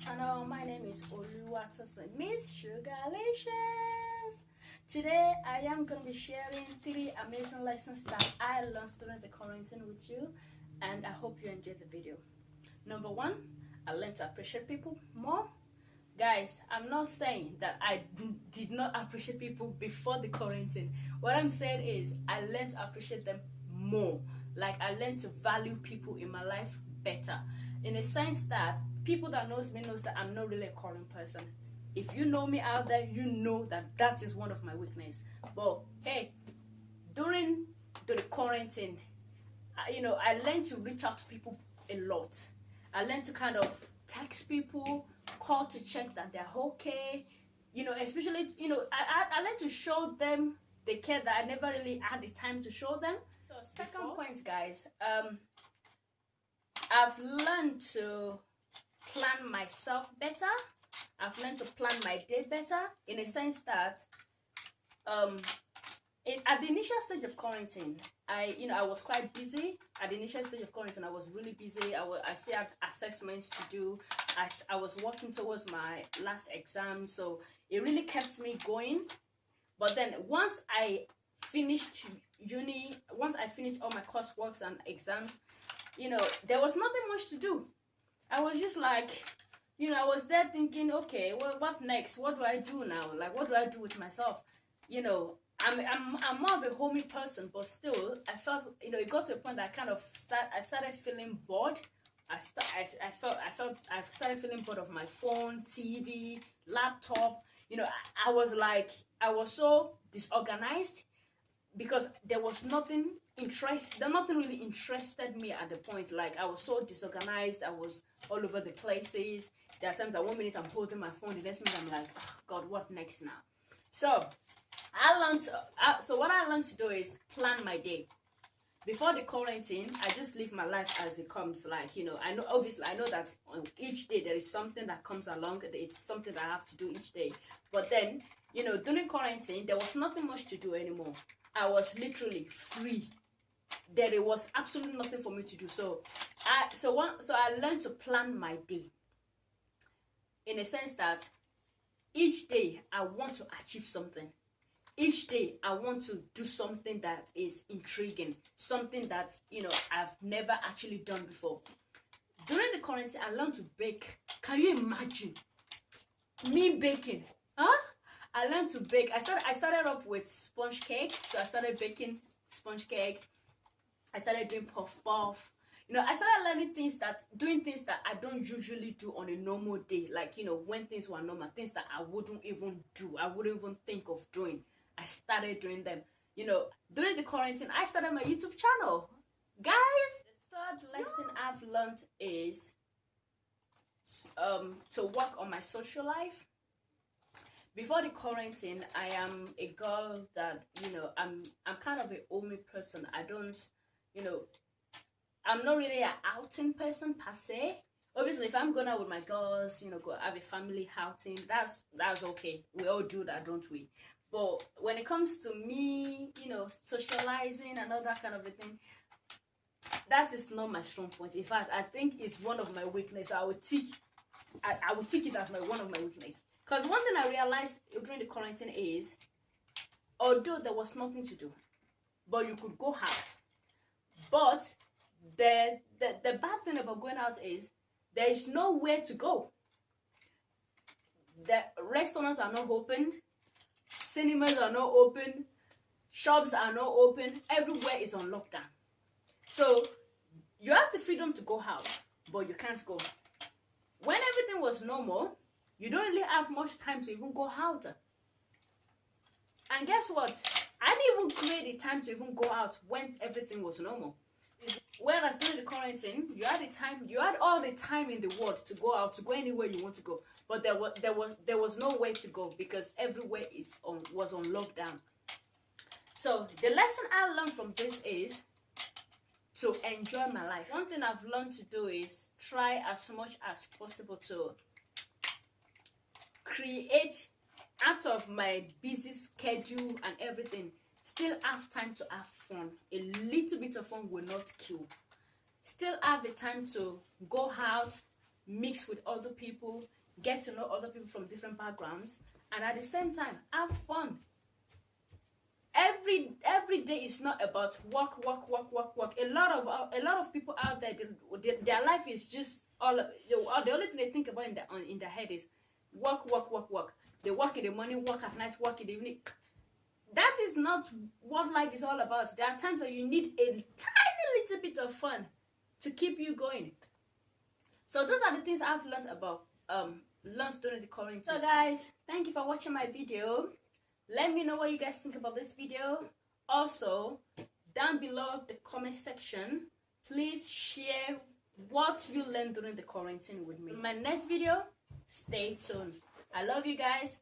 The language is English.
channel. My name is Oluwatosin, Miss Sugarlicious. Today I am going to be sharing 3 amazing lessons that I learned during the quarantine with you, and I hope you enjoyed the video. Number 1, I learned to appreciate people more. Guys, I'm not saying that I did not appreciate people before the quarantine. What I'm saying is I learned to appreciate them more. Like, I learned to value people in my life better, in a sense that people that knows me knows that I'm not really a calling person. If you know me out there, you know that that is one of my weaknesses. But hey, during the quarantine, I learned to reach out to people a lot. I learned to kind of text people, call to check that they're okay. Especially, I learned to show them the care that I never really had the time to show them. So second point, guys, I've learned to plan myself better. I've learned to plan my day better, in a sense that at the initial stage of quarantine, I was quite busy. At the initial stage of quarantine, I was really busy. I still had assessments to do. I was working towards my last exam, so it really kept me going. But then once I finished uni, once I finished all my coursework and exams, there was nothing much to do. I was just like, I was there thinking, okay, well, what next? What do I do now? Like, what do I do with myself? I'm more of a homey person, but still, I felt, it got to a point that I started feeling bored. I started feeling bored of my phone, TV, laptop. I was so disorganized because there was nothing really interested me at the point. Like, I was so disorganized. I was all over the places. There are times that 1 minute I'm holding my phone, the next minute I'm like, oh God, what next now? So what I learned to do is plan my day. Before the quarantine, I just live my life as it comes. Like, I know that on each day there is something that comes along. It's something that I have to do each day. But then, during quarantine, there was nothing much to do anymore. I was literally free. There was absolutely nothing for me to do. So I learned to plan my day, in a sense that each day I want to achieve something. Each day I want to do something that is intriguing, something that I've never actually done before. During the quarantine, I learned to bake. Can you imagine me baking? I learned to bake. I started up with sponge cake. So I started baking sponge cake. I started doing puff. I started doing things that I don't usually do on a normal day. Like, when things were normal, things that I wouldn't even do, I wouldn't even think of doing. I started doing them. During the quarantine, I started my YouTube channel. Guys, the third lesson I've learned is to work on my social life. Before the quarantine, I am a girl that, I'm kind of a homey person. I don't, I'm not really an outing person per se. Obviously, if I'm going out with my girls, go have a family outing, that's okay. We all do that, don't we? But when it comes to me, socializing and all that kind of a thing, that is not my strong point. In fact, I think it's one of my weaknesses. I would take it as one of my weaknesses. Because one thing I realized during the quarantine is, although there was nothing to do, but you could go out. But the bad thing about going out is there is nowhere to go. The restaurants are not open, cinemas are not open, shops are not open, everywhere is on lockdown. So you have the freedom to go out, but you can't go. When everything was normal, you don't really have much time to even go out. And guess what? I didn't even create the time to even go out when everything was normal. Whereas during the quarantine, you had all the time in the world to go out, to go anywhere you want to go. But there was nowhere to go because everywhere was on lockdown. So the lesson I learned from this is to enjoy my life. One thing I've learned to do is try as much as possible to create, out of my busy schedule and everything, still have time to have fun. A little bit of fun will not kill. Still have the time to go out, mix with other people, get to know other people from different backgrounds, and at the same time have fun. Every day is not about work. A lot of people out there, their life is just the only thing they think about in their head is work. They work in the morning, work at night, work in the evening. That is not what life is all about. There are times that you need a tiny little bit of fun to keep you going. So those are the things I've learned about learned during the quarantine. So guys, thank you for watching my video. Let me know what you guys think about this video. Also, down below the comment section, please share what you learned during the quarantine with me. In my next video, stay tuned. I love you guys.